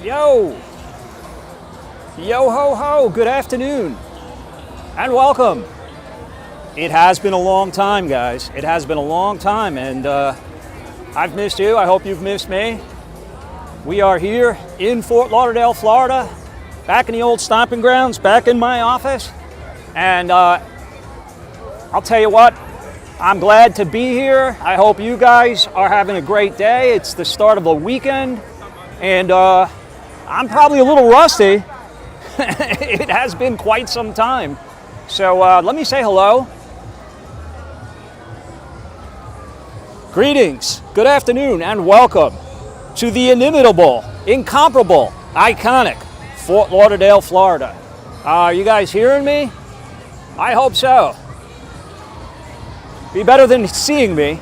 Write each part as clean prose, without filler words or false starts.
Yo! Yo ho ho, good afternoon, and welcome. It has been a long time, guys. It has been a long time, and I've missed you. I hope you've missed me. We are here in Fort Lauderdale, Florida, back in the old stomping grounds, back in my office, and I'll tell you what, I'm glad to be here. I hope you guys are having a great day. It's the start of the weekend, and I'm probably a little rusty. It has been quite some time. So let me say hello. Greetings, good afternoon, and welcome to the inimitable, incomparable, iconic Fort Lauderdale, Florida. Are you guys hearing me? I hope so. Be better than seeing me.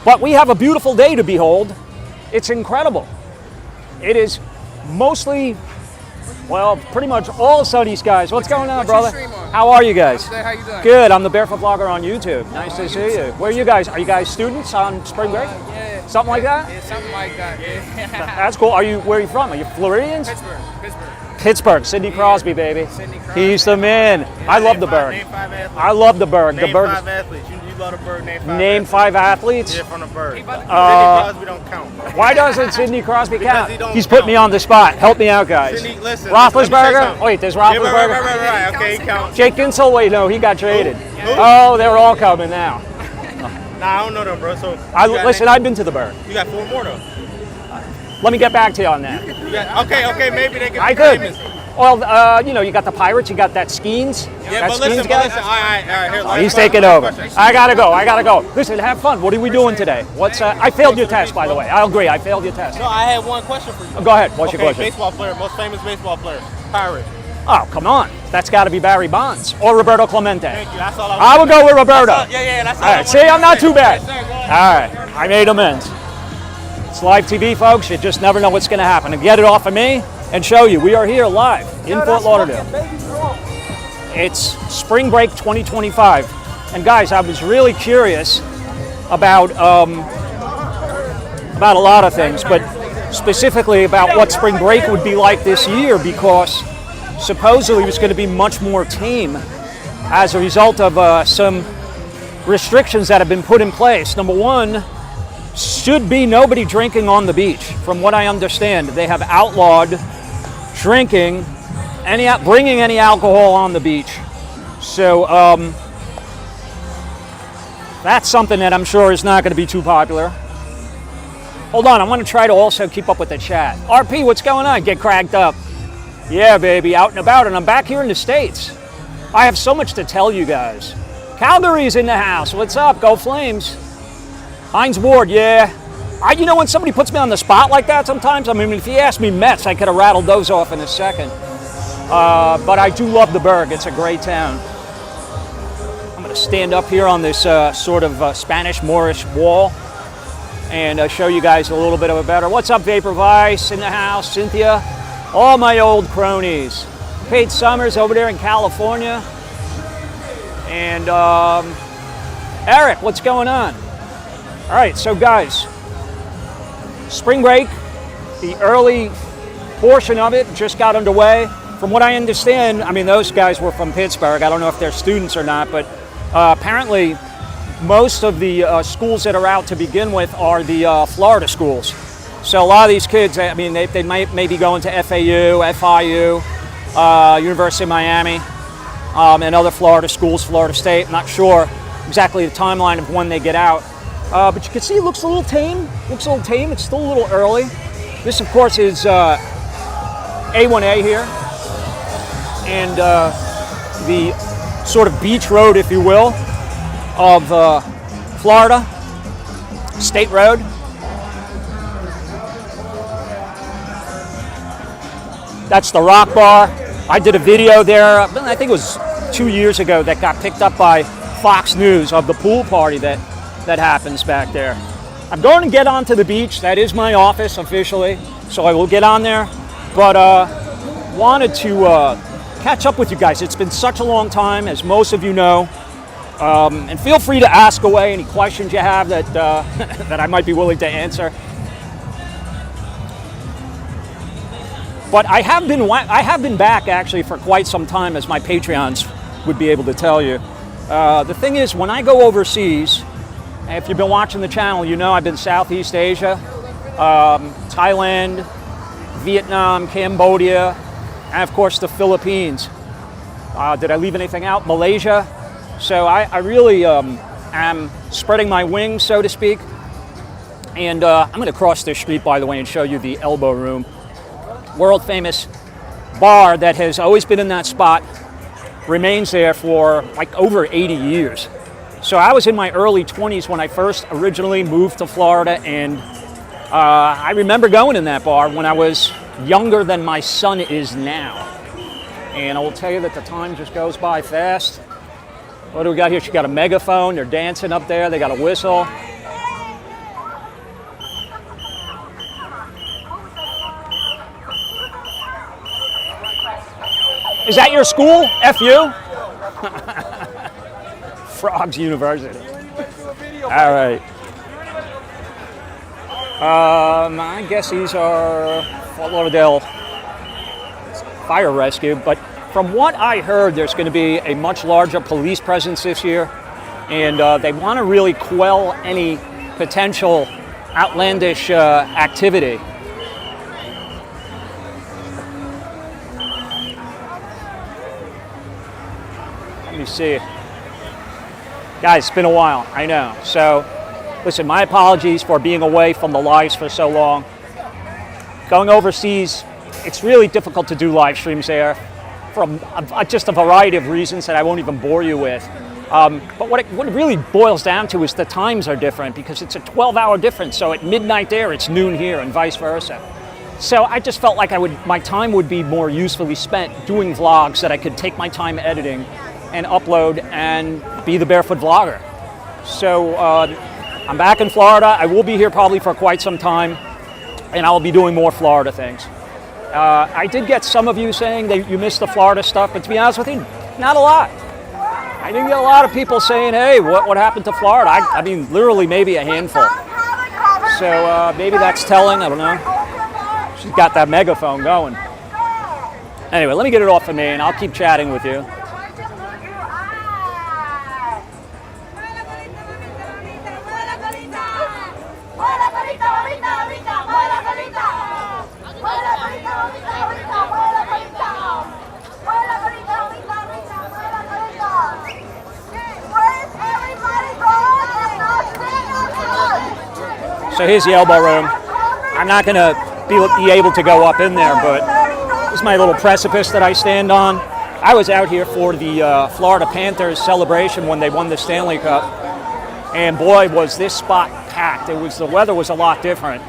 But we have a beautiful day to behold. It's incredible. It is mostly, well, pretty much all sunny skies. What's going on, brother? How are you guys? How you doing? Good. I'm the Barefoot Vlogger on YouTube. Nice to see you. Where are you guys? Are you guys students on spring break? Yeah. Something like that? Yeah, something like that. Yeah. That's cool. Where are you from? Are you Floridians? Pittsburgh. Sidney Crosby, baby. Sidney Crosby. He's the man. I love the Berg. Name 5 athletes. I love the Berg. Name The Berg. 5 athletes. You love the Berg. Name 5 athletes. Yeah, from the Berg. Sidney Uh, Crosby don't count. Why doesn't Sidney Crosby count? Because he don't He's put me count. on the spot. Help me out, guys. Sidney, listen. Let me say Roethlisberger? something. Wait, there's Yeah, Roethlisberger? right. Okay, he counts. Jake Ginsel? Wait, no, he got traded. Who? Oh, they're all coming now. Nah, I don't know them, bro. So Listen, I've been to the Berg. you got 4 more though. Let me get back to you on that. You got, okay, maybe they can. I could. Well, you got the Pirates, you got that Skeens. Yeah, that but listen, guy. all right. Here, Oh, he's taking over. I gotta go. Listen, have fun. What are we doing today? I failed your test, by the way. I'll agree, I failed your test. No, I had one question for you. Go ahead. What's your question? Baseball player, most famous baseball player, Pirate. Oh, come on. That's got to be Barry Bonds or Roberto Clemente. Thank you. That's all I would go with Roberto. Yeah, that's all. All right, see, I'm not too bad. All right, I made amends. It's live TV, folks. You just never know what's going to happen. And get it off of me and show you. We are here live in Fort Lauderdale. It's spring break 2025. And guys, I was really curious about a lot of things, but specifically about what spring break would be like this year, because supposedly it was going to be much more tame as a result of some restrictions that have been put in place. Number one, should be nobody drinking on the beach. From what I understand, they have outlawed drinking, bringing any alcohol on the beach. So that's something that I'm sure is not going to be too popular. Hold on, I want to try to also keep up with the chat. RP, what's going on? Get cracked up. Yeah, baby, out and about, and I'm back here in the States. I have so much to tell you guys. Calgary's in the house. What's up? Go Flames. Heinz Ward, yeah. You know when somebody puts me on the spot like that sometimes? I mean, if you asked me Mets, I could have rattled those off in a second. But I do love the Berg. It's a great town. I'm going to stand up here on this sort of Spanish Moorish wall and show you guys a little bit of a better. What's up, Vapor Vice in the house? Cynthia? All my old cronies. Kate Summers over there in California. And Eric, what's going on? All right, so guys, spring break, the early portion of it just got underway. From what I understand, I mean, those guys were from Pittsburgh. I don't know if they're students or not, but apparently most of the schools that are out to begin with are the Florida schools. So a lot of these kids, I mean, they may be going to FAU, FIU, University of Miami, and other Florida schools, Florida State. I'm not sure exactly the timeline of when they get out. But you can see it looks a little tame. It's still a little early. This, of course, is A1A here. And the sort of beach road, if you will, of Florida, State Road. That's the Rock Bar. I did a video there, I think it was 2 years ago, that got picked up by Fox News of the pool party that happens back there. I'm going to get onto the beach. That is my office officially, so I will get on there. But wanted to catch up with you guys. It's been such a long time, as most of you know. And feel free to ask away any questions you have that that I might be willing to answer. But I have been back actually for quite some time, as my Patreons would be able to tell you. The thing is, when I go overseas, and if you've been watching the channel, you know I've been Southeast Asia, Thailand, Vietnam, Cambodia, and of course the Philippines. Did I leave anything out? Malaysia. So I really am spreading my wings, so to speak. And I'm going to cross this street, by the way, and show you the Elbow Room. World famous bar that has always been in that spot, remains there for like over 80 years. So I was in my early 20s when I first originally moved to Florida, and I remember going in that bar when I was younger than my son is now. And I will tell you that the time just goes by fast. What do we got here? She got a megaphone, they're dancing up there, they got a whistle. Is that your school? FU? Frogs University. All right. I guess these are Fort Lauderdale Fire Rescue, but from what I heard, there's going to be a much larger police presence this year, and they want to really quell any potential outlandish activity. Let me see. Guys, it's been a while, I know. So, listen, my apologies for being away from the lives for so long. Going overseas, it's really difficult to do live streams there for just a variety of reasons that I won't even bore you with. But what it really boils down to is the times are different, because it's a 12-hour difference. So at midnight there, it's noon here, and vice versa. So I just felt like my time would be more usefully spent doing vlogs that I could take my time editing and upload and be the barefoot vlogger. So I'm back in Florida. I will be here probably for quite some time, and I'll be doing more Florida things. I did get some of you saying that you missed the Florida stuff, but to be honest with you, not a lot. I didn't get a lot of people saying, hey, what happened to Florida? I mean, literally maybe a handful. So maybe that's telling, I don't know. She's got that megaphone going. Anyway, let me get it off of me, and I'll keep chatting with you. So here's the Elbow Room. I'm not going to be able to go up in there, but this is my little precipice that I stand on. I was out here for the Florida Panthers celebration when they won the Stanley Cup, and boy, was this spot packed. The weather was a lot different.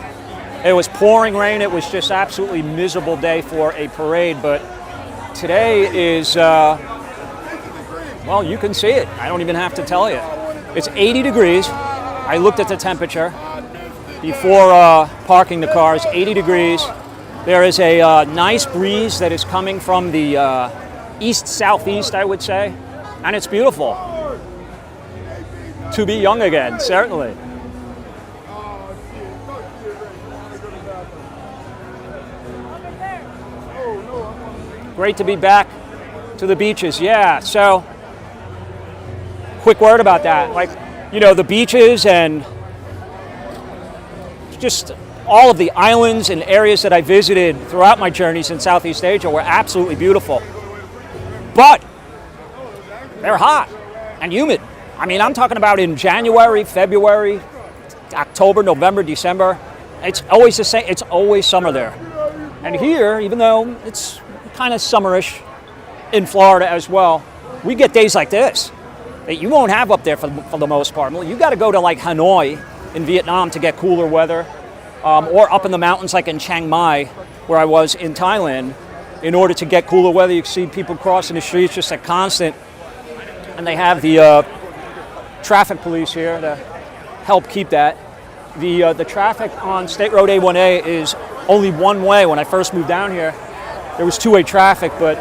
It was pouring rain. It was just absolutely miserable day for a parade, but today is, well, you can see it. I don't even have to tell you. It's 80 degrees. I looked at the temperature before parking the cars, 80 degrees. There is a nice breeze that is coming from the east-southeast, I would say, and it's beautiful. To be young again, certainly. Great to be back to the beaches, yeah. So, quick word about that. Like, you know, the beaches and just all of the islands and areas that I visited throughout my journeys in Southeast Asia were absolutely beautiful. But they're hot and humid. I mean, I'm talking about in January, February, October, November, December. It's always the same. It's always summer there. And here, even though it's kind of summerish in Florida as well, we get days like this that you won't have up there for the most part. You got to go to like Hanoi in Vietnam to get cooler weather, or up in the mountains like in Chiang Mai, where I was in Thailand, in order to get cooler weather. You can see people crossing the streets just a constant, and they have the traffic police here to help keep that. The traffic on State Road A1A is only one way. When I first moved down here, there was two-way traffic, but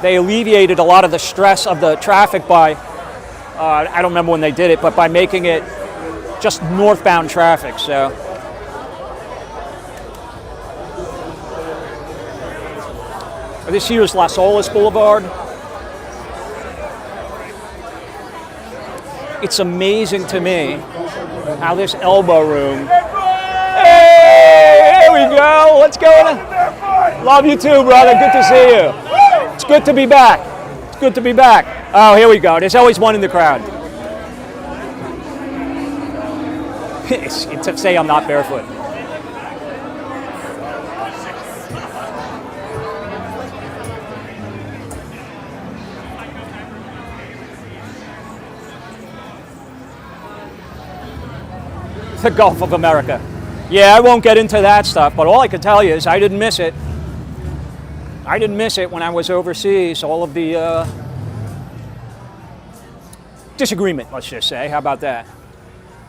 they alleviated a lot of the stress of the traffic by, I don't remember when they did it, but by making it just northbound traffic. So This here's Las Olas Boulevard. It's amazing to me how this elbow room. Hey, here we go. What's going on? Love you too, brother. Good to see you. It's good to be back. It's good to be back. Oh, here we go. There's always one in the crowd. It's to say I'm not barefoot. The Gulf of America. Yeah, I won't get into that stuff, but all I can tell you is I didn't miss it. I didn't miss it when I was overseas. All of the disagreement, let's just say. How about that?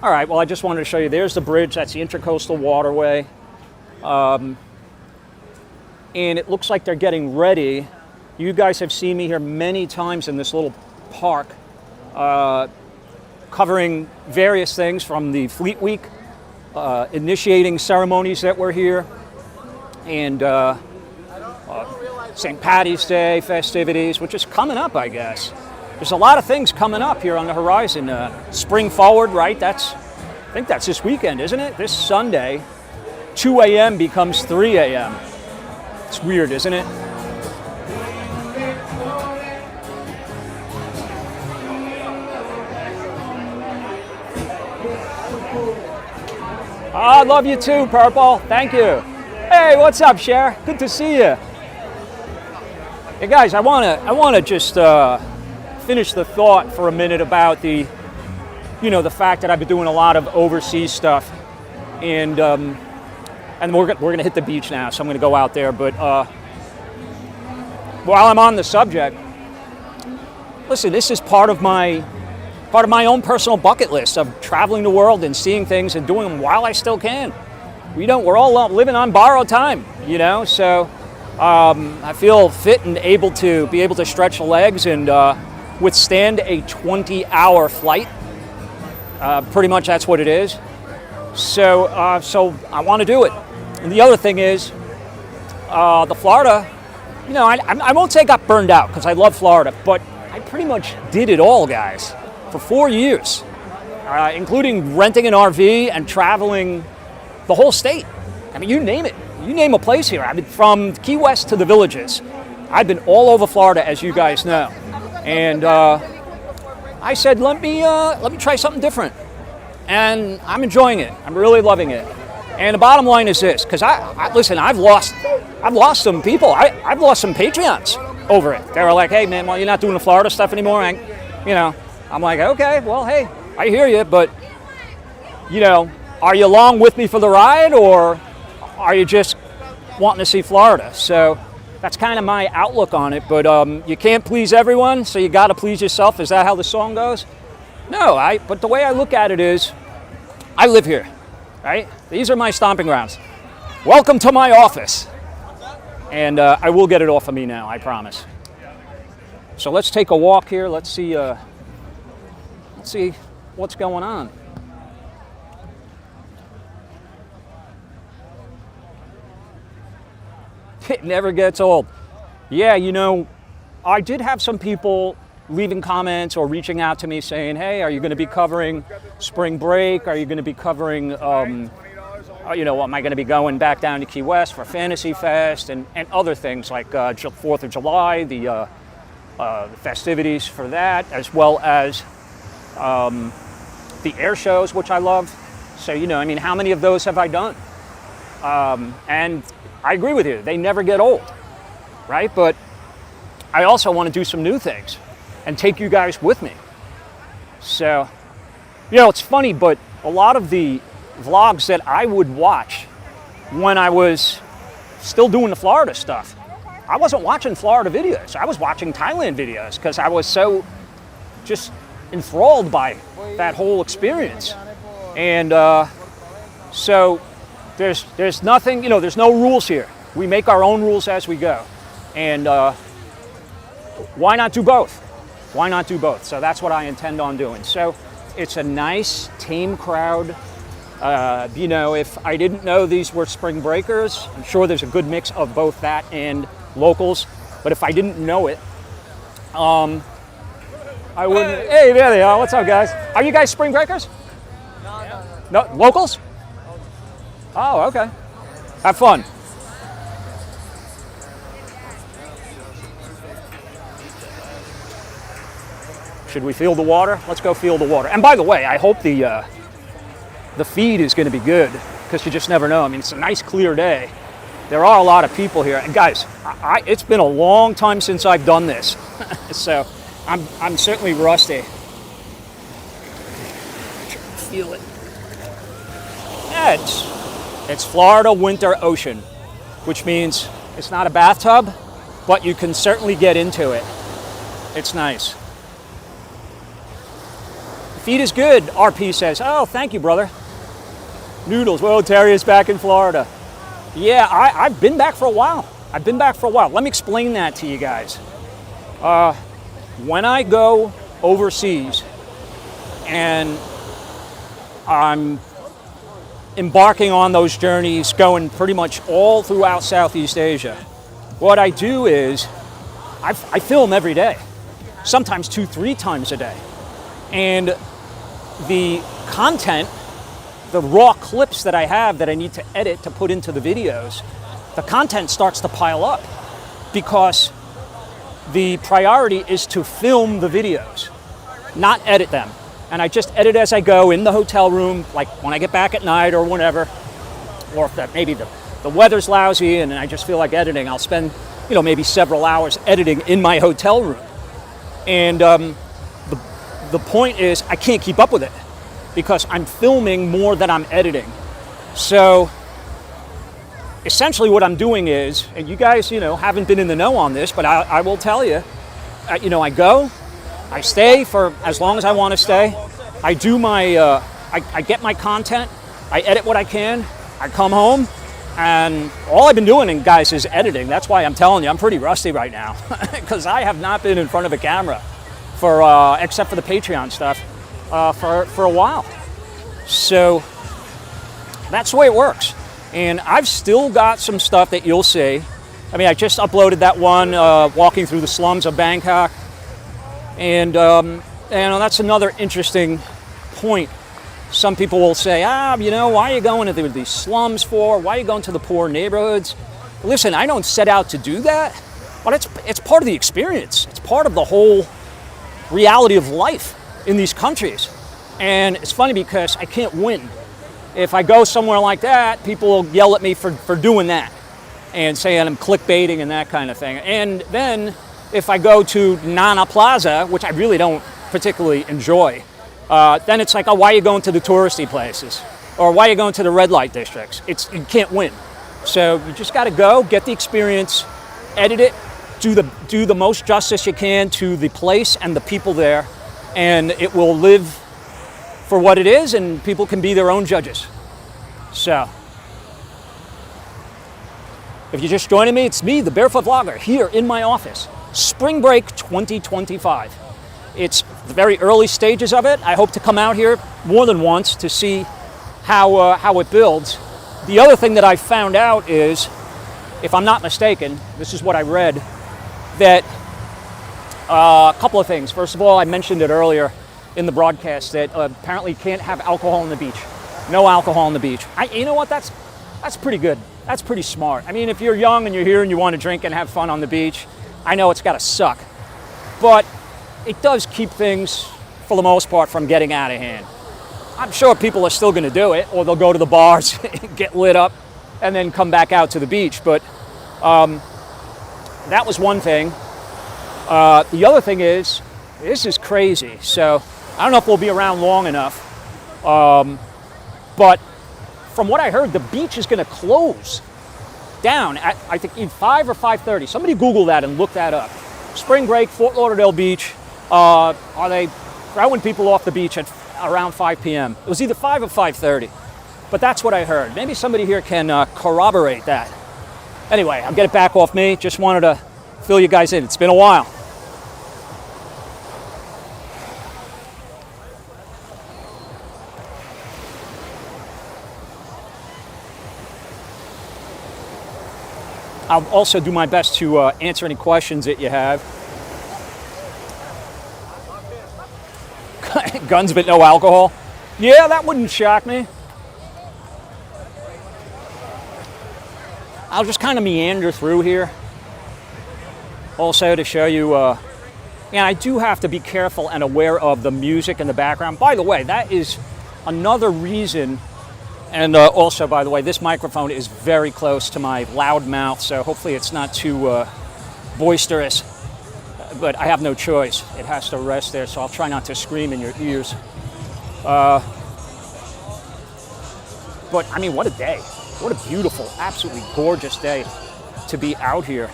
All right, well, I just wanted to show you. There's the bridge. That's the Intracoastal Waterway. And it looks like they're getting ready. You guys have seen me here many times in this little park, covering various things from the Fleet Week, initiating ceremonies that were here, and St. Paddy's Day festivities, which is coming up, I guess. There's a lot of things coming up here on the horizon. Spring Forward, right? I think that's this weekend, isn't it? This Sunday, 2 a.m. becomes 3 a.m. It's weird, isn't it? I love you too, Purple. Thank you. Hey, what's up, Cher? Good to see you. Hey guys, I wanna just finish the thought for a minute about the fact that I've been doing a lot of overseas stuff, and we're gonna hit the beach now, so I'm gonna go out there. But while I'm on the subject, listen, this is part of my own personal bucket list of traveling the world and seeing things and doing them while I still can. We're all living on borrowed time, so I feel fit and able to stretch the legs and withstand a 20-hour flight. Pretty much that's what it is. So I want to do it. And the other thing is, the Florida, I won't say I got burned out because I love Florida, but I pretty much did it all, guys. For 4 years, including renting an RV and traveling the whole state. I mean, you name it. You name a place here. I've been from Key West to the Villages. I've been all over Florida, as you guys know. And I said, let me try something different. And I'm enjoying it. I'm really loving it. And the bottom line is this, because listen, I've lost some people. I've lost some Patreons over it. They were like, hey man, well, you're not doing the Florida stuff anymore. I'm like, okay, well, hey, I hear you, but, are you along with me for the ride, or are you just wanting to see Florida? So that's kind of my outlook on it, but you can't please everyone, so you got to please yourself. Is that how the song goes? No, but the way I look at it is, I live here, right? These are my stomping grounds. Welcome to my office. And I will get it off of me now, I promise. So let's take a walk here. Let's see what's going on. It never gets old. Yeah, I did have some people leaving comments or reaching out to me saying, hey, are you going to be covering spring break? Are you going to be covering, am I going to be going back down to Key West for Fantasy Fest and other things like 4th of July, the festivities for that, as well as the air shows, which I love. So, how many of those have I done? And I agree with you. They never get old, right? But I also want to do some new things and take you guys with me. So, it's funny, but a lot of the vlogs that I would watch when I was still doing the Florida stuff, I wasn't watching Florida videos. I was watching Thailand videos because I was so just enthralled by that whole experience. And so there's nothing, there's no rules here. We make our own rules as we go. And why not do both? Why not do both? So that's what I intend on doing. So it's a nice, tame crowd. If I didn't know these were spring breakers, I'm sure there's a good mix of both that and locals. But if I didn't know it, I wouldn't. Hey, there they are. What's up, guys? Are you guys spring breakers? No, locals? Oh, okay. Have fun. Should we feel the water? Let's go feel the water. And by the way, I hope the feed is going to be good, because you just never know. I mean, it's a nice clear day. There are a lot of people here. And guys, it's been a long time since I've done this. So I'm certainly rusty. Feel it. Yeah, it's Florida winter ocean, which means it's not a bathtub, but you can certainly get into it. It's nice. Feed is good, RP says. Oh, thank you, brother. Noodles. Well, Terry is back in Florida. Yeah, I've been back for a while. Let me explain that to you guys. When I go overseas and I'm embarking on those journeys, going pretty much all throughout Southeast Asia, what I do is I film every day, sometimes 2-3 times a day. And the content, the raw clips that I have that I need to edit to put into the videos, the content starts to pile up because the priority is to film the videos, not edit them. And I just edit as I go in the hotel room, like when I get back at night or whenever, or if maybe the weather's lousy and I just feel like editing, I'll spend, maybe several hours editing in my hotel room. And the point is I can't keep up with it because I'm filming more than I'm editing. So essentially what I'm doing is, and you guys, haven't been in the know on this, but I will tell you, I go, I stay for as long as I want to stay. I do my, I get my content, I edit what I can, I come home, and all I've been doing, guys, is editing. That's why I'm telling you, I'm pretty rusty right now because I have not been in front of a camera for, except for the Patreon stuff, for a while. So that's the way it works. And I've still got some stuff that you'll see. I mean, I just uploaded that one, walking through the slums of Bangkok. And that's another interesting point. Some people will say, why are you going to these slums for? Why are you going to the poor neighborhoods? Listen, I don't set out to do that, but it's part of the experience. It's part of the whole reality of life in these countries. And it's funny because I can't win. If I go somewhere like that, people will yell at me for doing that and saying I'm clickbaiting and that kind of thing. And then if I go to Nana Plaza, which I really don't particularly enjoy, then it's like, oh, why are you going to the touristy places? Or why are you going to the red light districts? You can't win. So you just got to go, get the experience, edit it, do the most justice you can to the place and the people there, and it will live for what it is, and people can be their own judges. So, if you're just joining me, it's me, the Barefoot Vlogger, here in my office. Spring Break 2025. It's the very early stages of it. I hope to come out here more than once to see how it builds. The other thing that I found out is, if I'm not mistaken, this is what I read, that a couple of things. First of all, I mentioned it earlier in the broadcast that apparently you can't have alcohol on the beach. No alcohol on the beach. You know what? That's pretty good. That's pretty smart. I mean, if you're young and you're here and you want to drink and have fun on the beach, I know it's got to suck. But it does keep things, for the most part, from getting out of hand. I'm sure people are still going to do it, or they'll go to the bars, get lit up, and then come back out to the beach. But that was one thing. The other thing is, this is crazy. So I don't know if we'll be around long enough. But from what I heard, the beach is going to close down at, I think, in 5 or 5:30. Somebody Google that and look that up. Spring break, Fort Lauderdale Beach. Are they throwing people off the beach at around 5 p.m.? It was either 5 or 5:30. But that's what I heard. Maybe somebody here can corroborate that. Anyway, I'll get it back off me. Just wanted to fill you guys in. It's been a while. I'll also do my best to answer any questions that you have. Guns but no alcohol? Yeah, that wouldn't shock me. I'll just kind of meander through here. Also to show you, and I do have to be careful and aware of the music in the background. By the way, that is another reason, and also, by the way, this microphone is very close to my loud mouth, so hopefully it's not too boisterous, but I have no choice. It has to rest there, so I'll try not to scream in your ears. But, I mean, what a day. What a beautiful, absolutely gorgeous day to be out here.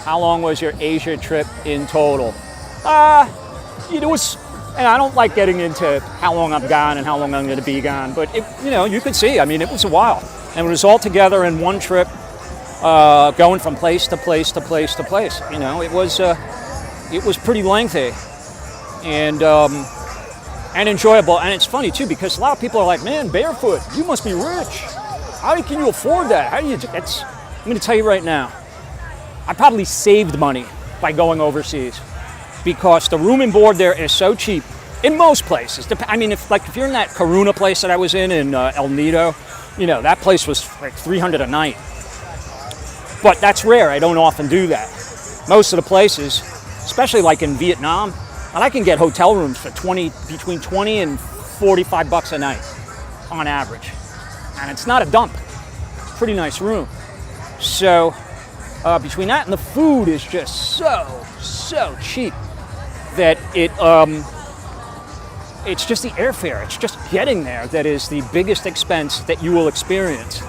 How long was your Asia trip in total? It was, and I don't like getting into how long I'm gone and how long I'm going to be gone, but it, you know, you could see, I mean, it was a while. And it was all together in one trip, going from place to place to place to place. You know, it was pretty lengthy and enjoyable. And it's funny too, because a lot of people are like, man, barefoot, you must be rich. How can you afford that? How do you, I'm going to tell you right now, I probably saved money by going overseas because the room and board there is so cheap in most places. I mean, if you're in that Karuna place that I was in El Nido, you know, that place was like $300 a night. But that's rare. I don't often do that. Most of the places, especially like in Vietnam, and I can get hotel rooms for between 20 and 45 bucks a night on average. And it's not a dump. Pretty nice room. So between that and the food is just so cheap that it's just the airfare. It's just getting there that is the biggest expense that you will experience.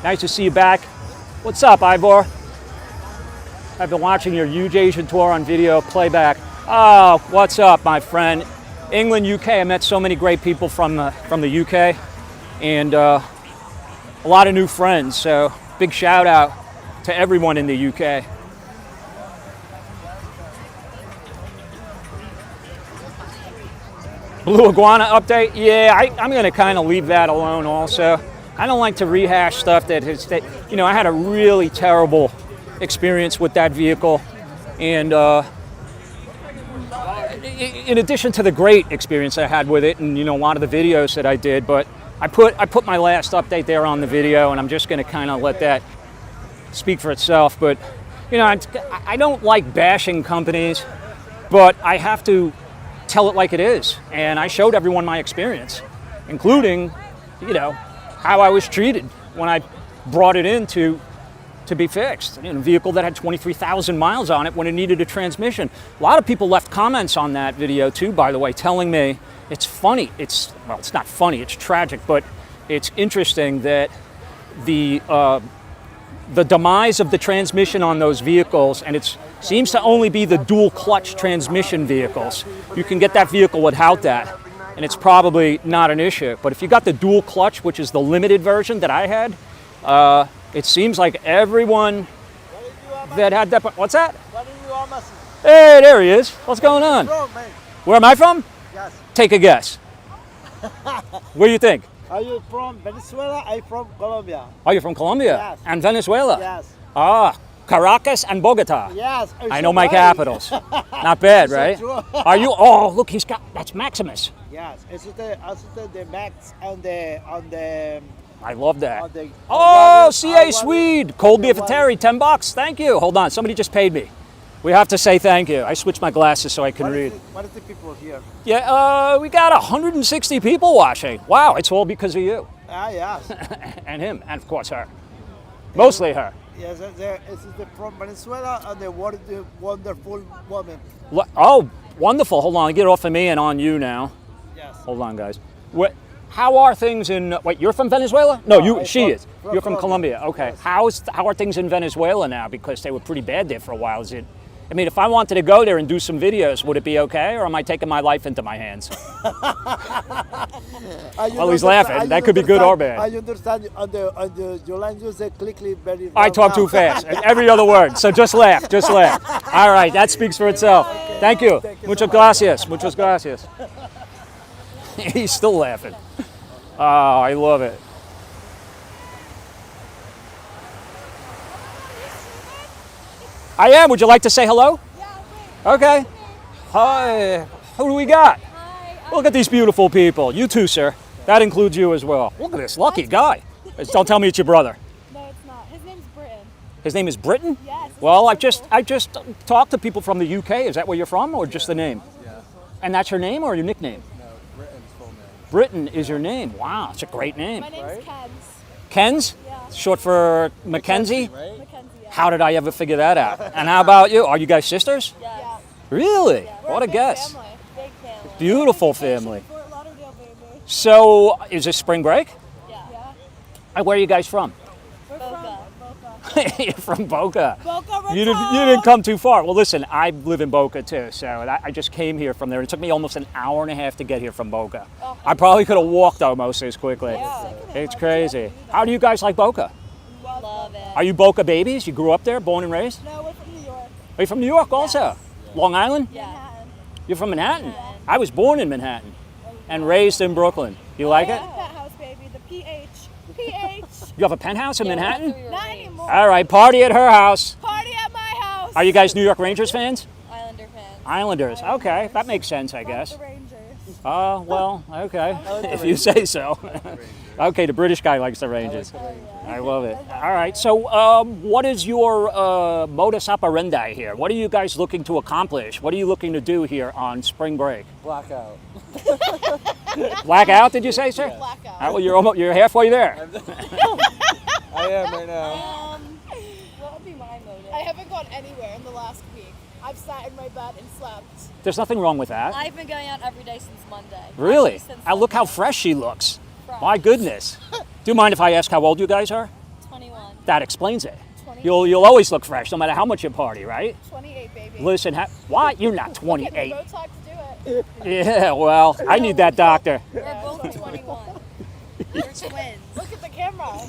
Nice to see you back. What's up, Ivor? I've been watching your huge Asian tour on video playback. Oh, what's up, my friend? England, UK. I met so many great people from the UK, and a lot of new friends. So big shout out to everyone in the UK. Blue Iguana update? Yeah, I'm going to kind of leave that alone also. I don't like to rehash stuff that you know, I had a really terrible experience with that vehicle. And in addition to the great experience I had with it and, you know, a lot of the videos that I did, but I put my last update there on the video, and I'm just going to kind of let that speak for itself. But, you know, I don't like bashing companies, but I have to tell it like it is. And I showed everyone my experience, including, you know, how I was treated when I brought it in to be fixed. In a vehicle that had 23,000 miles on it when it needed a transmission. A lot of people left comments on that video too, by the way, telling me it's funny. Well, it's not funny, it's tragic, but it's interesting that the demise of the transmission on those vehicles, and it seems to only be the dual clutch transmission vehicles. You can get that vehicle without that, and it's probably not an issue. But if you got the dual clutch, which is the limited version that I had, it seems like everyone that had that. What's that? Hey, there he is. What's going on? Where am I from? Yes. Take a guess. Where do you think? Are you from Venezuela? Are you from Colombia? Oh, you're from Colombia? Yes. And Venezuela? Yes. Ah, Caracas and Bogota. Yes. I know my capitals. Not bad, right? Are you? Oh, look, that's Maximus. Yes. It's the Max on the. I love that. On the, Oh, CA Swede. Cold beer for Terry, $10. Thank you. Hold on, somebody just paid me. We have to say thank you. I switched my glasses so I can read. What is the people here? Yeah, we got 160 people watching. Wow, it's all because of you. Yes. And him, and of course her. Mostly her. Yes, this is from Venezuela and the wonderful woman. Oh, wonderful. Hold on, get it off of me and on you now. Yes. Hold on, guys. How are things in? Wait, you're from Venezuela? No, she is. You're from Colombia. Okay. Yes. How are things in Venezuela now? Because they were pretty bad there for a while. I mean, if I wanted to go there and do some videos, would it be okay, or am I taking my life into my hands? Well, he's laughing. That could be good or bad. I understand on the your line you say quickly very. I talk too fast. Every other word. So just laugh. Just laugh. All right, that speaks for itself. Okay. Thank you. Muchas gracias. Muchas gracias. He's still laughing. Oh, I love it. I am. Would you like to say hello? Yeah. Okay. Hi. Who do we got? Hi. Look at these beautiful people. You too, sir. That includes you as well. Look at this lucky guy. Don't tell me it's your brother. No, it's not. His name's Britton. His name is Britton? Yes. Well, I just talked to people from the UK. Is that where you're from, or just the name? Yeah. And that's your name or your nickname? No, Britton's full name. Britton is your name. Wow, it's a great name. My name's Kenz. Kenz? Yeah. Short for Mackenzie? Right? Mackenzie. Yeah. How did I ever figure that out? And how about you? Are you guys sisters? Yeah. Really? Yeah. What a guess. Family. Big family. Beautiful family. Fort Lauderdale, baby. So, is this spring break? Yeah. Where are you guys from? We're Boca. You're from Boca. Boca You didn't come too far. Well, listen, I live in Boca too, so I just came here from there. It took me almost an hour and a half to get here from Boca. Oh. I probably could have walked almost as quickly. Yeah. It's crazy. How do you guys like Boca? Love it. Are you Boca babies? You grew up there, born and raised? No, we're from New York. Are you from New York also? Long Island? Yeah. You're from Manhattan? I was born in Manhattan and raised in Brooklyn. You like it? Penthouse, baby. The PH. PH. You have a penthouse in Manhattan? Not anymore. All right, party at her house. Party at my house. Are you guys New York Rangers fans? Islander fans. Islanders. Okay, that makes sense, I guess. The Rangers. Well, okay, if you say so. Okay, the British guy likes the Rangers. I love it. All right, so what is your modus operandi here? What are you guys looking to accomplish? What are you looking to do here on spring break? Blackout. Blackout, did you say, sir? Blackout. Well, you're halfway there. I am right now. What would be my motive? I haven't gone anywhere in the last week. I've sat in my bed and slept. There's nothing wrong with that. I've been going out every day since Monday. Really? Since Look how Sunday. fresh she looks. Fresh. My goodness. Do you mind if I ask how old you guys are? 21. That explains it. 20. You'll always look fresh, no matter how much you party, right? 28, baby. Listen, what? You're not Get 28. Botox to do it. Yeah, well, I need that doctor. We're both 21. We're twins. Look at the camera.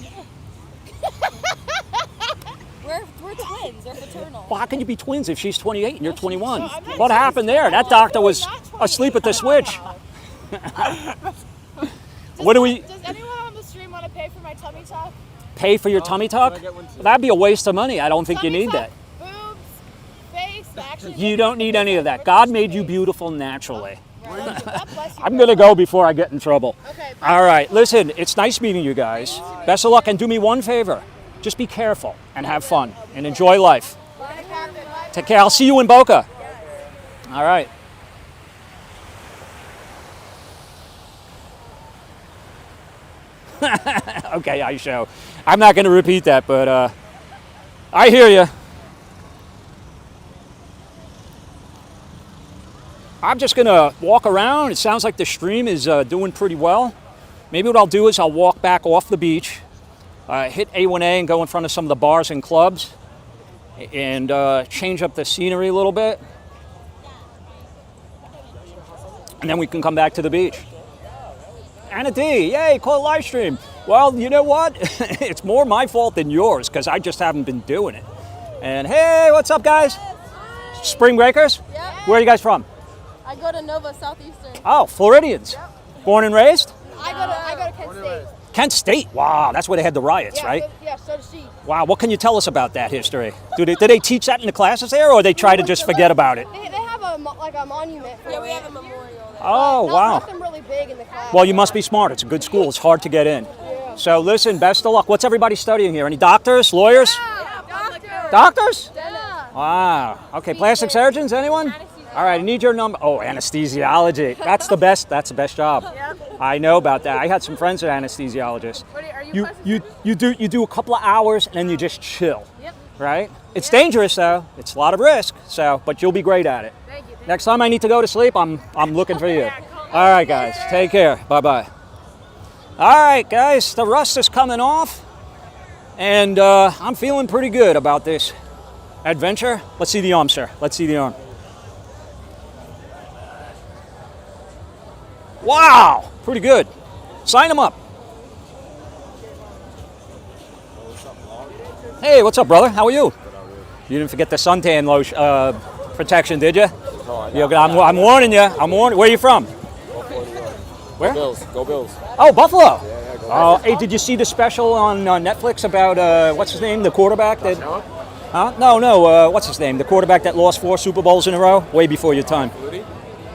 We're twins. We're fraternal. Well, how can you be twins if she's 28 and you're 21? No, I'm not What happened there? That doctor was asleep at the switch. What do we Does anyone on the stream want to pay for my tummy tuck? pay for your tummy tuck? That'd be a waste of money. I don't think you Tummy need tuck, that. Boobs, face, actually. You don't need any of that. God made you beautiful naturally. God bless you. I'm gonna go before I get in trouble. Okay. All right, listen, it's nice meeting you guys. Best of luck, and do me one favor. Just be careful and have fun and enjoy life. Take care. I'll see you in Boca. All right. Okay, I show. I'm not going to repeat that, but I hear you. I'm just going to walk around. It sounds like the stream is doing pretty well. Maybe what I'll do is I'll walk back off the beach, hit A1A and go in front of some of the bars and clubs and change up the scenery a little bit. And then we can come back to the beach. Anna D, yay, call a live stream. Well, you know what? It's more my fault than yours because I just haven't been doing it. And hey, what's up, guys? Spring breakers? Yep. Where are you guys from? I go to Nova Southeastern. Oh, Floridians. Yep. Born and raised? I go to Kent State. Kent State. Wow, that's where they had the riots, Yeah, right? So does she. Wow, what can you tell us about that history? Do they teach that in the classes there, or they try to just forget about it? They have a monument. For Yeah, we have a memorial there. Oh, wow. Nothing really big in the class. Well, you must be smart. It's a good school. It's hard to get in. So listen, best of luck. What's everybody studying here? Any doctors, lawyers? Doctors? Wow. Okay, plastic surgeons, anyone? All right, I need your number. Oh, anesthesiology. That's the best. That's the best job. I know about that. I had some friends that are anesthesiologists. You do a couple of hours and then you just chill. Yep. Right? It's dangerous though. It's a lot of risk. But you'll be great at it. Thank you. Next time I need to go to sleep, I'm looking for you. All right, guys. Take care. Bye-bye. All right, guys. The rust is coming off, and I'm feeling pretty good about this adventure. Let's see the arm, sir. Let's see the arm. Wow, pretty good. Sign him up. Hey, what's up, brother? How are you? You didn't forget the suntan lotion protection, did you? I'm warning you. I'm warning. Where are you from? Where? Bills. Go Bills. Oh, Buffalo. Oh, hey, did you see the special on Netflix about what's his name, the quarterback that? Huh? No. What's his name? The quarterback that lost 4 Super Bowls in a row, way before your time.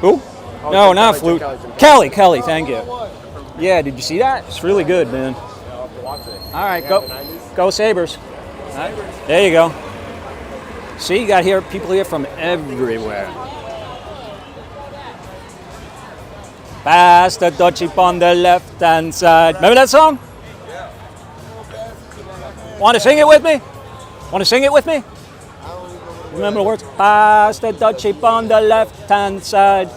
Who? No, not Flute. Kelly. Thank you. Yeah, did you see that? It's really good, man. All right, go Sabres. All right, there you go. See, you got people here from everywhere. Pass the dutchie on the left-hand side. Remember that song? Yeah. Want to sing it with me? Remember the words? Pass the dutchie on the left-hand side.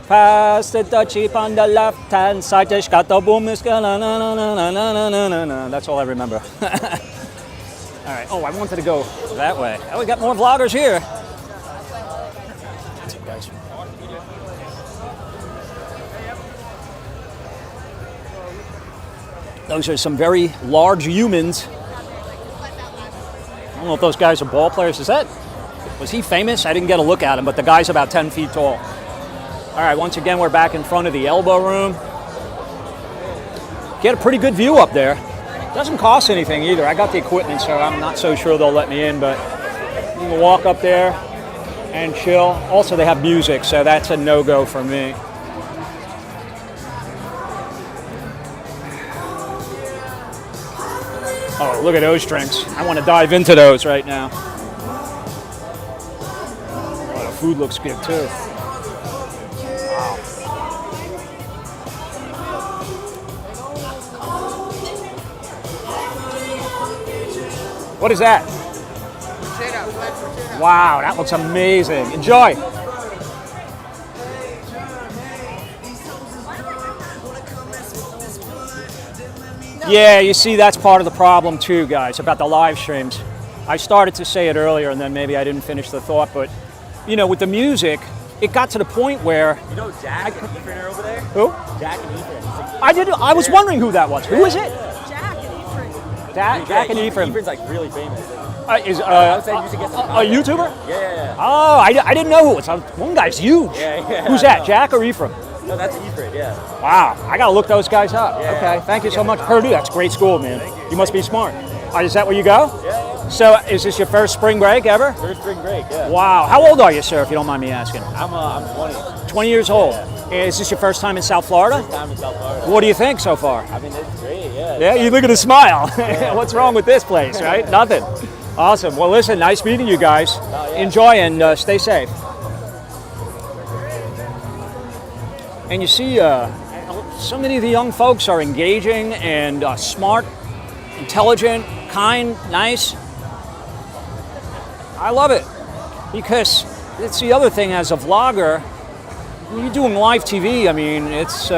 Pass the dutchie on the left-hand side. That's all I remember. All right. Oh, I wanted to go that way. Oh, we got more vloggers here. Guys. Those are some very large humans. I don't know if those guys are ball players. Was he famous? I didn't get a look at him, but the guy's about 10 feet tall. All right, once again, we're back in front of the elbow room. Get a pretty good view up there. Doesn't cost anything either. I got the equipment, so I'm not so sure they'll let me in, but you can walk up there and chill. Also, they have music, so that's a no-go for me. Oh, look at those drinks. I want to dive into those right now. Oh, the food looks good, too. Wow. What is that? Wow, that looks amazing. Enjoy. Yeah, you see, that's part of the problem too, guys, about the live streams. I started to say it earlier, and then maybe I didn't finish the thought, but, you know, with the music, it got to the point where... You know Jack and Ethan are over there? Who? Jack and Ethan. I was wondering who that was. Who is it? Jack and Ephraim. Jack and Ephraim. Ephraim's like really famous. Is I would say you should get some a YouTuber? Yeah. Oh, I didn't know who it was. One guy's huge. Yeah. Who's that, Jack or Ephraim? No, that's Ephraim, yeah. Wow, I gotta look those guys up. Yeah. Okay, thank you so much. Purdue, that's a great school, man. You must be smart. Is that where you go? Yeah. So, is this your first spring break ever? First spring break, yeah. Wow, how old are you, sir, if you don't mind me asking? I'm 20. 20 years old. Yeah. Is this your first time in South Florida? First time in South Florida. What do you think so far? I mean, it's great, yeah. Yeah, you look at the smile. What's wrong with this place, right? Nothing. Awesome. Well, listen, nice meeting you guys. Enjoy and stay safe. And you see, so many of the young folks are engaging and smart, intelligent, kind, nice. I love it because it's the other thing as a vlogger. When you're doing live TV, I mean, it's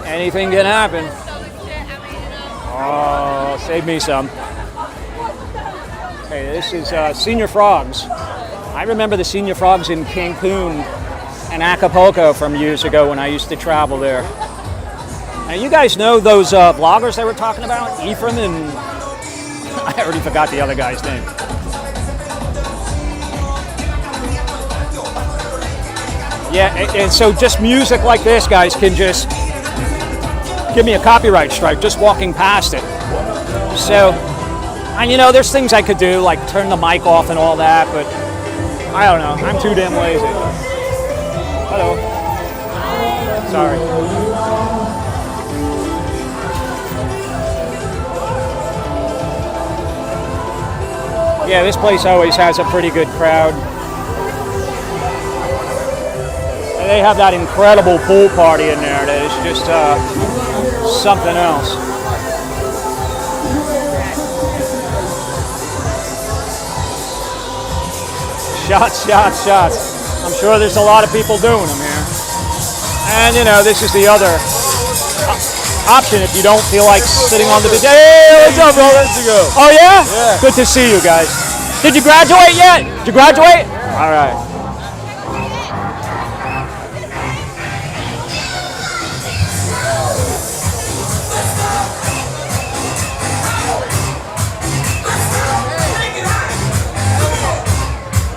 anything can happen. Oh, save me some. Okay, this is Senior Frogs. I remember the Senior Frogs in Cancun and Acapulco from years ago when I used to travel there. Now, you guys know those vloggers they were talking about? Ephraim and... I already forgot the other guy's name. Yeah, and so just music like this, guys, can just give me a copyright strike just walking past it. So, and you know, there's things I could do, like turn the mic off and all that, but I don't know. I'm too damn lazy. Hello. Sorry. Yeah, this place always has a pretty good crowd. And they have that incredible pool party in there that is just something else. Shots. I'm sure there's a lot of people doing them here. And you know, this is the other option if you don't feel like sitting on the beach. Hey, what's up, brother? Oh yeah? Yeah. Good to see you guys. Did you graduate yet? Did you graduate? All right.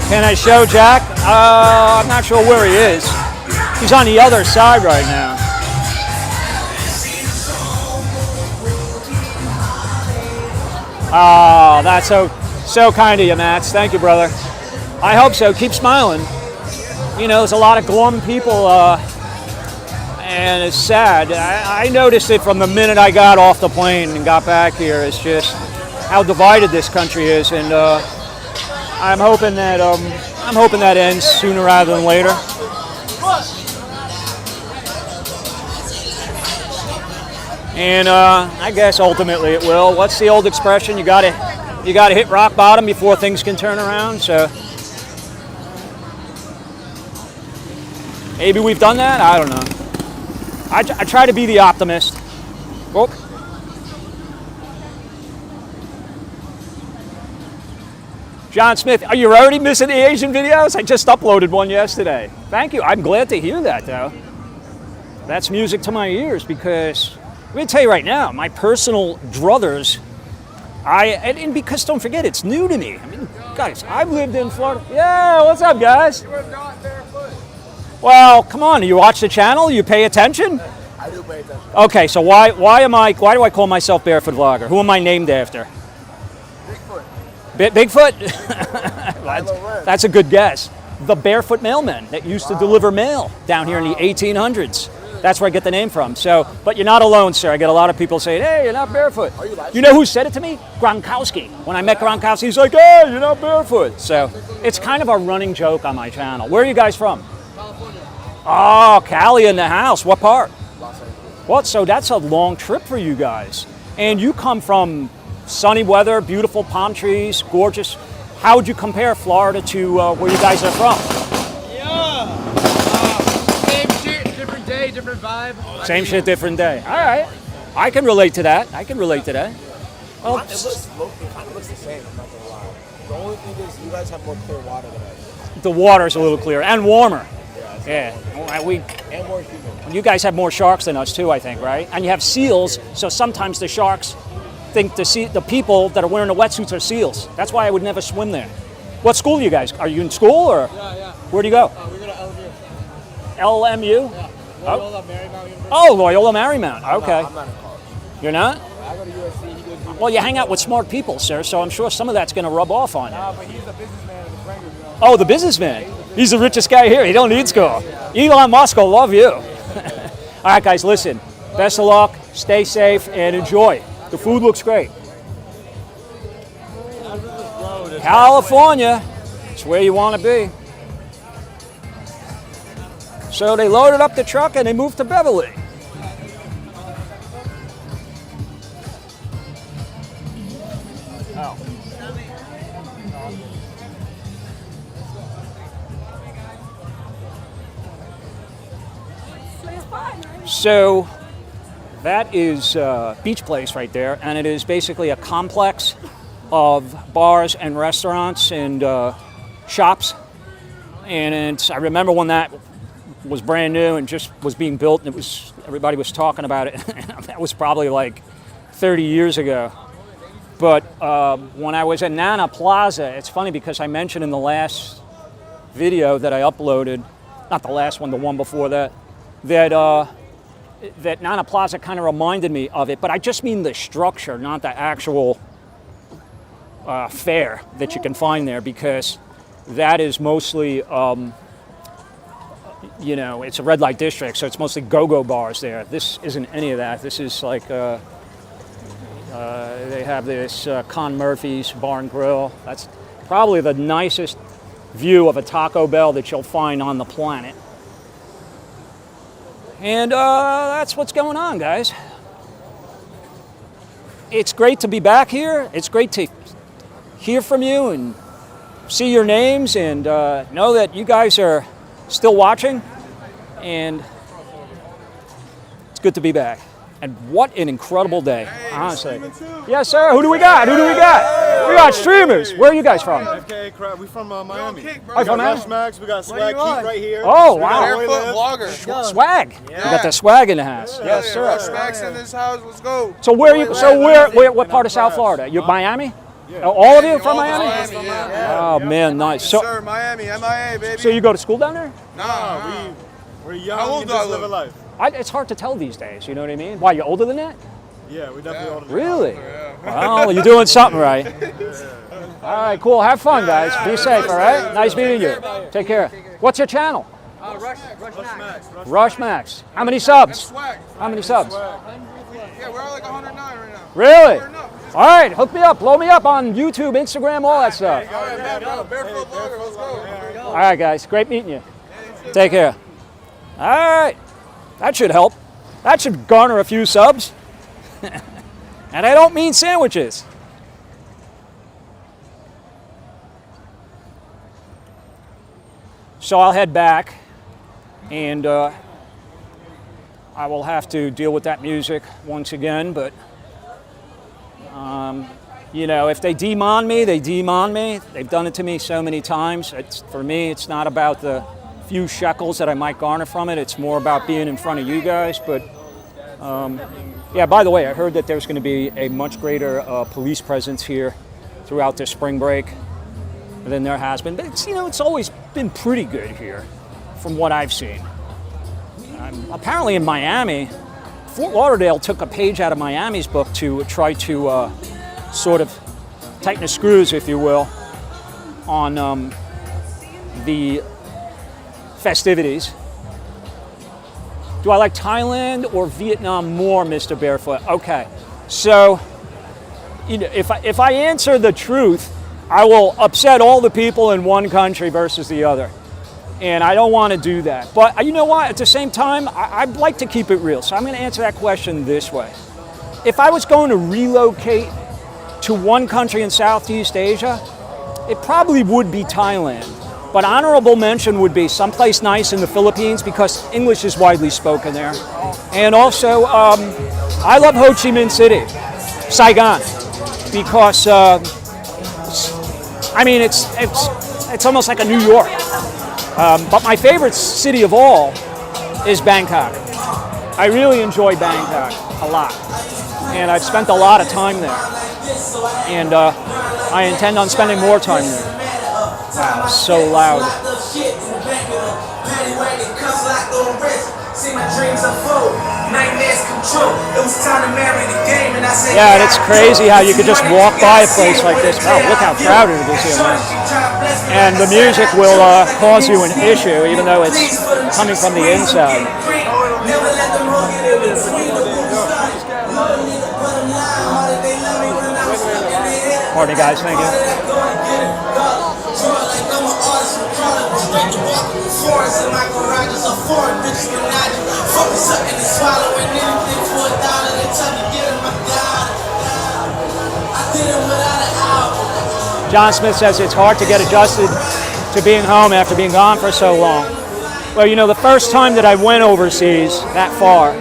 Can I show Jack? I'm not sure where he is. He's on the other side right now. Oh, that's so kind of you, Max. Thank you, brother. I hope so. Keep smiling. You know, there's a lot of glum people, and it's sad. I noticed it from the minute I got off the plane and got back here. It's just how divided this country is, and I'm hoping that ends sooner rather than later. And I guess ultimately it will. What's the old expression? You gotta hit rock bottom before things can turn around. So maybe we've done that. I don't know. I try to be the optimist. Oh. John Smith, are you already missing the Asian videos? I just uploaded one yesterday. Thank you. I'm glad to hear that, though. That's music to my ears because, let me tell you right now, my personal druthers, and because don't forget, it's new to me. I mean, guys, I've lived in Florida. Yeah, what's up, guys? You were not barefoot. Well, come on, you watch the channel? You pay attention? I do pay attention. Okay, so why do I call myself Barefoot Vlogger? Who am I named after? Bigfoot. Bigfoot? That's a good guess. The barefoot mailman that used to deliver mail down here in the 1800s. That's where I get the name from. So, but you're not alone, sir. I get a lot of people saying, hey, you're not barefoot. You know who said it to me? Gronkowski. When I met Gronkowski, he's like, hey, you're not barefoot. So it's kind of a running joke on my channel. Where are you guys from? California. Oh, Cali in the house. What part? Los Angeles. What? So that's a long trip for you guys. And you come from sunny weather, beautiful palm trees, gorgeous. How would you compare Florida to where you guys are from? Yeah. Same shit, different day, different vibe. Same shit, different day. All right. I can relate to that. Well, It kind of looks the same, I'm not gonna lie. The only thing is you guys have more clear water than us. the water's a little clearer and warmer. Yeah. And more humid. You guys have more sharks than us too, I think, right? And you have seals, so sometimes the sharks think the people that are wearing the wetsuits are seals. That's why I would never swim there. What school are you guys? Are you in school or? Yeah. Where do you go? We're going to LMU. LMU? Yeah. Loyola Marymount University. Oh, Loyola Marymount. Okay. I'm not in college. You're not? I go to USC, he goes to USC. Well, you hang out with smart people, sir, so I'm sure some of that's going to rub off on you. But he's the businessman of the Frankers, you know. Oh, the businessman. He's the richest guy here. He don't need school. Elon Musk will love you. All right, guys, listen. Best of luck. Stay safe and enjoy. The food looks great. California. It's where you want to be. So they loaded up the truck and they moved to Beverly. Oh. So that is Beach Place right there, and it is basically a complex of bars and restaurants and shops. And I remember when that was brand new and just was being built, and everybody was talking about it. That was probably like 30 years ago. But when I was at Nana Plaza, it's funny because I mentioned in the last video that I uploaded, not the last one, the one before that, that Nana Plaza kind of reminded me of it, but I just mean the structure, not the actual fare that you can find there, because that is mostly, it's a red light district, so it's mostly go-go bars there. This isn't any of that. This is like, they have this Con Murphy's Bar and Grill. That's probably the nicest view of a Taco Bell that you'll find on the planet. And that's what's going on, guys. It's great to be back here. It's great to hear from you and see your names and know that you guys are still watching. And it's good to be back. And what an incredible day, honestly. Yes, sir. Who do we got? We got streamers. Where are you guys from? We from Miami. I'm from Miami. Max, we got Swag Keep right here. Oh, wow. Barefoot vlogger. Swag. You got the swag in the house. Yes, sir. Smacks in this house. Let's go. So what part of South Florida? You're Miami? All of you from Miami? Miami, yeah. Oh man, nice. So, Sir, Miami, MIA, baby. so you go to school down there? Nah, We're young How old and do I just live a look? life. It's hard to tell these days. You know what I mean? Why, you older than that? Yeah, we definitely older than Really? Well, you're doing something right. All right, cool. Have fun, guys. Be safe, all right? Nice meeting you. Take care. What's your channel? Rush Max. How many subs? swag. How many subs? Yeah, we're at like 109 right now. Really? All right, hook me up. Blow me up on YouTube, Instagram, all that stuff. All right, man, barefoot blogger, let's go. All right, guys. Great meeting you. Take care. All right. That should help. That should garner a few subs. And I don't mean sandwiches. So I'll head back, and I will have to deal with that music once again. But, you know, if they demon me, they demon me. They've done it to me so many times. For me, it's not about the few shekels that I might garner from it. It's more about being in front of you guys. But, yeah, by the way, I heard that there's going to be a much greater police presence here throughout the spring break than there has been. But it's, you know, it's always been pretty good here from what I've seen. Apparently in Miami, Fort Lauderdale took a page out of Miami's book to try to sort of tighten the screws, if you will, on the festivities. Do I like Thailand or Vietnam more, Mr. Barefoot? Okay, so you know, if I answer the truth, I will upset all the people in one country versus the other. And I don't want to do that. But you know what? At the same time, I'd like to keep it real. So I'm going to answer that question this way. If I was going to relocate to one country in Southeast Asia, it probably would be Thailand. But honorable mention would be someplace nice in the Philippines because English is widely spoken there. And also, I love Ho Chi Minh City, Saigon, because I mean, it's almost like a New York. But my favorite city of all is Bangkok. I really enjoy Bangkok a lot. And I've spent a lot of time there. And I intend on spending more time there. Wow, so loud. Yeah, and it's crazy how you could just walk by a place like this. Wow, look how crowded it is here, man. And the music will cause you an issue, even though it's coming from the inside. Pardon me, guys, thank you. John Smith says it's hard to get adjusted to being home after being gone for so long. Well, you know, the first time that I went overseas that far,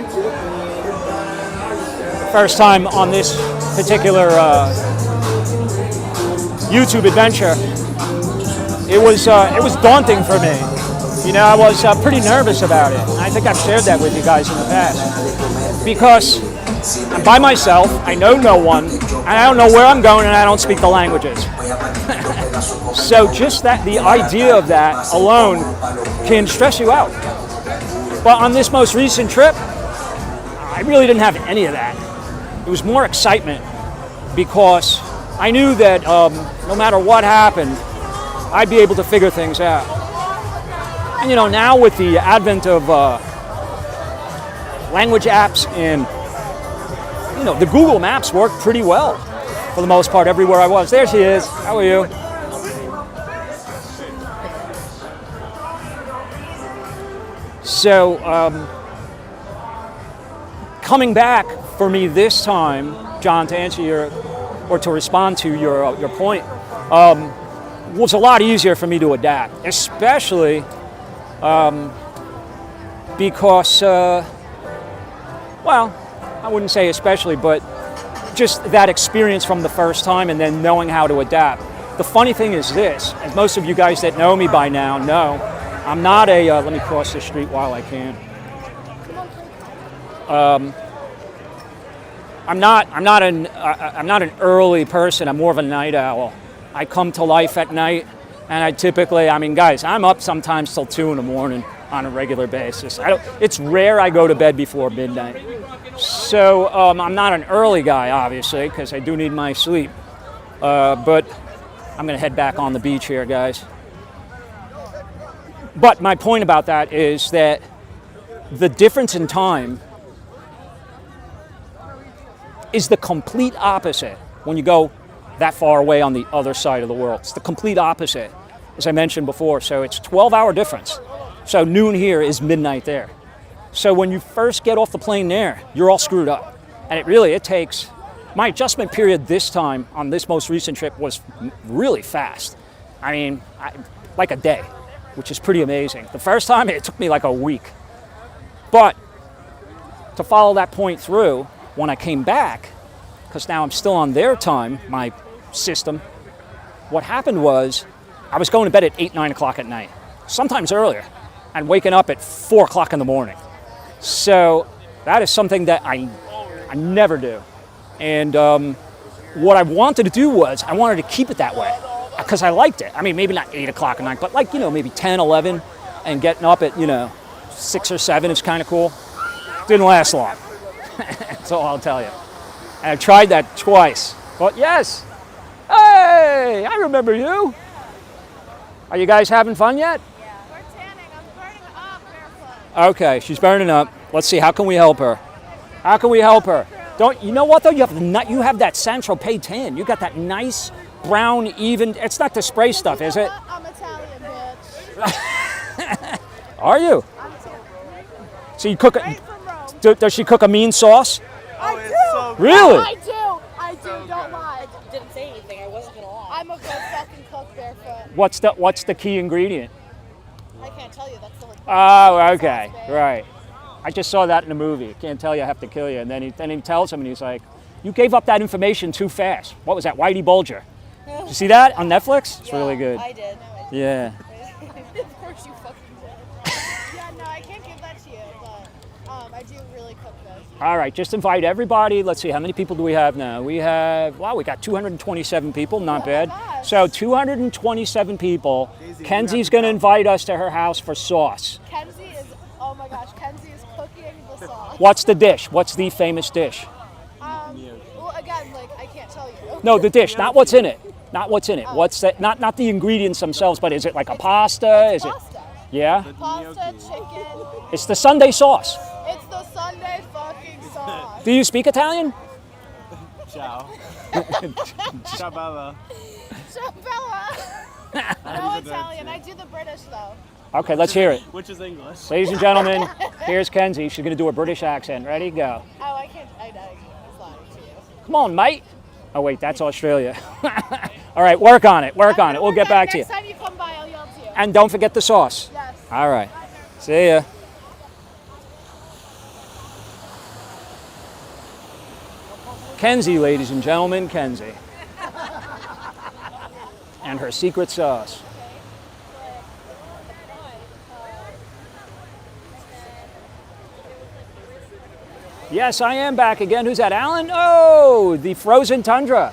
first time on this particular YouTube adventure, it was daunting for me. You know, I was pretty nervous about it. I think I've shared that with you guys in the past. Because I'm by myself, I know no one, and I don't know where I'm going, and I don't speak the languages. So just the idea of that alone can stress you out. But on this most recent trip, I really didn't have any of that. It was more excitement because I knew that no matter what happened, I'd be able to figure things out. And you know, now with the advent of language apps and, you know, the Google Maps worked pretty well for the most part everywhere I was. There she is. How are you? So, coming back for me this time, John, to answer or to respond to your point, was a lot easier for me to adapt, especially because, well, I wouldn't say especially, but just that experience from the first time and then knowing how to adapt. The funny thing is this, as most of you guys that know me by now know, I'm not a, let me cross the street while I can. I'm not an early person. I'm more of a night owl. I come to life at night, and I typically, I mean, guys, I'm up sometimes till 2 in the morning on a regular basis. It's rare I go to bed before midnight. So I'm not an early guy, obviously, because I do need my sleep. But I'm going to head back on the beach here, guys. But my point about that is that the difference in time is the complete opposite when you go that far away on the other side of the world. It's the complete opposite, as I mentioned before. So it's 12-hour difference. So noon here is midnight there. So when you first get off the plane there, you're all screwed up. And it takes, my adjustment period this time on this most recent trip was really fast. I mean, like a day, which is pretty amazing. The first time it took me like a week. But to follow that point through, when I came back, because now I'm still on their time, my system, what happened was I was going to bed at 8, 9 o'clock at night, sometimes earlier, and waking up at 4 o'clock in the morning. So that is something that I never do. And what I wanted to do was I wanted to keep it that way because I liked it. I mean, maybe not 8 o'clock at night, but like, maybe 10, 11, and getting up at, 6 or 7 is kind of cool. Didn't last long. That's all I'll tell you. And I've tried that twice. But yes. Hey, I remember you. Are you guys having fun yet? Yeah. We're tanning. I'm burning up barefoot. Okay, she's burning up. Let's see, how can we help her? How can we help her? You know what though? You have that Saint-Tropez tan. You got that nice brown, even. It's not the spray stuff, is it? I'm Italian, bitch. Are you? I'm Italian. So you cook Right from Rome. Does she cook a mean sauce? I do. so Really? I do. Don't lie. I didn't say anything. I wasn't gonna lie. I'm a good fucking cook barefoot. What's the key ingredient? I can't tell you. That's the whole. Oh, okay, right. I just saw that in a movie. Can't tell you, I have to kill you. And then he tells him, and he's like, "You gave up that information too fast." What was that? Whitey Bulger. Did you see that on Netflix? It's really good. I did. Yeah. Of course you fucking did. Yeah, no, I can't give that to you, but I do really cook this. All right, just invite everybody. Let's see, how many people do we have now? We got 227 people, not bad. gosh. So 227 people. Kenzie's going to invite us to her house for sauce. Kenzie is, oh my gosh, Kenzie is cooking the sauce. What's the dish? What's the famous dish? Well, again, like, I can't tell you. No, the dish, not what's in it. Not what's in it. What's that? Not the ingredients themselves, but is it like a pasta? It's Is it? pasta. Yeah. Pasta, chicken. It's the Sunday sauce. It's the Sunday fucking sauce. Do you speak Italian? Ciao. Ciao, Bella. Chabella. No Italian. I do the British though. Okay, let's hear it. Which is English. Ladies and gentlemen, here's Kenzie. She's going to do a British accent. Ready? Go. Oh, I can't. I know. It's lying to you. Come on, mate. Oh, wait, that's Australia. All right, work on it. Work on it. We'll get back to you. Next time you come by, I'll yell to you. And don't forget the sauce. Yes. All right. See ya. Kenzie, ladies and gentlemen, Kenzie. And her secret sauce. Yes, I am back again. Who's that, Alan? Oh, the frozen tundra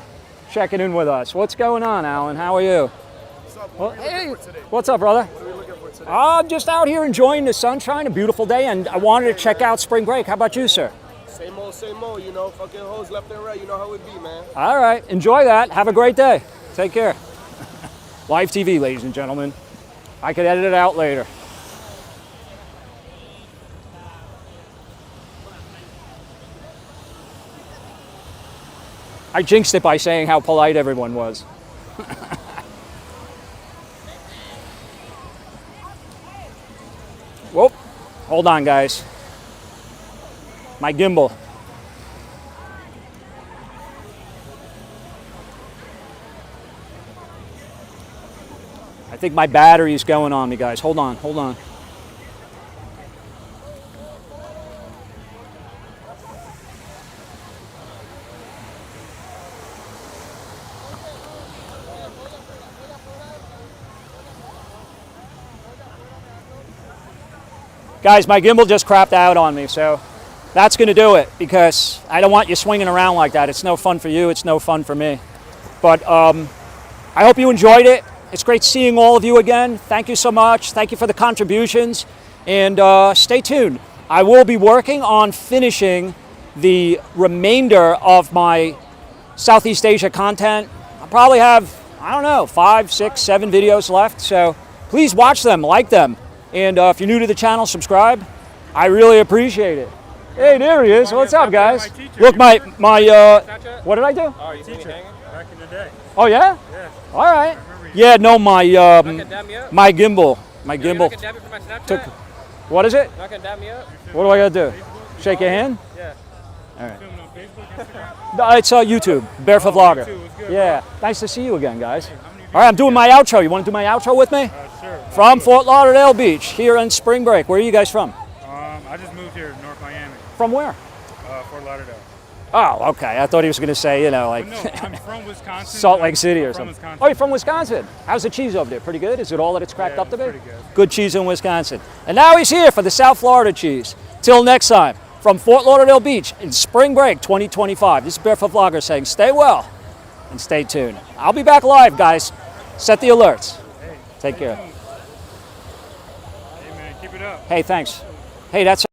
checking in with us. What's going on, Alan? How are you? What's up? Well, What are you hey, looking for today? what's up, brother? What are you looking for today? I'm just out here enjoying the sunshine, a beautiful day, and I wanted to check out spring break. How about you, sir? Same old, fucking hoes left and right, you know how it be, man. All right, enjoy that. Have a great day. Take care. Live TV, ladies and gentlemen. I could edit it out later. I jinxed it by saying how polite everyone was. Whoop. Hold on, guys. My gimbal. I think my battery's going on me, guys. Hold on, hold on. Guys, my gimbal just crapped out on me, so that's going to do it, because I don't want you swinging around like that. It's no fun for you. It's no fun for me. But I hope you enjoyed it. It's great seeing all of you again. Thank you so much. Thank you for the contributions. And stay tuned. I will be working on finishing the remainder of my Southeast Asia content. I'll probably have, I don't know, 5, 6, 7 videos left. So please watch them, like them. And if you're new to the channel, subscribe. I really appreciate it. Hey, there he is. What's up, guys? Look, my what did I do? Oh, you teacher back in the day. Oh, yeah? Yeah. All right. Yeah, no, my my gimbal. My You're gimbal not gonna dab it for my Snapchat? took. What is it? Not gonna dab me up? What do I got to do? Shake your hand? Yeah. All right. No, it's YouTube, Barefoot Vlogger. Yeah. Nice to see you again, guys. All right, I'm doing my outro. You want to do my outro with me? Sure. From Fort Lauderdale Beach, here in spring break. Where are you guys from? I just moved here, North Miami, From where? Fort Lauderdale. Oh, okay. I thought he was going to say, you know, like No, I'm from Wisconsin. Salt but Lake City or I'm from something. Wisconsin. Oh, you're from Wisconsin. How's the cheese over there? Pretty good? Is it all that it's cracked Yeah, up to be? pretty good. Good cheese in Wisconsin. And now he's here for the South Florida cheese. Till next time, from Fort Lauderdale Beach in spring break 2025. This is Barefoot Vlogger saying stay well and stay tuned. I'll be back live, guys. Set the alerts. Take care. Hey, man, keep it up. Hey, thanks. Hey, that's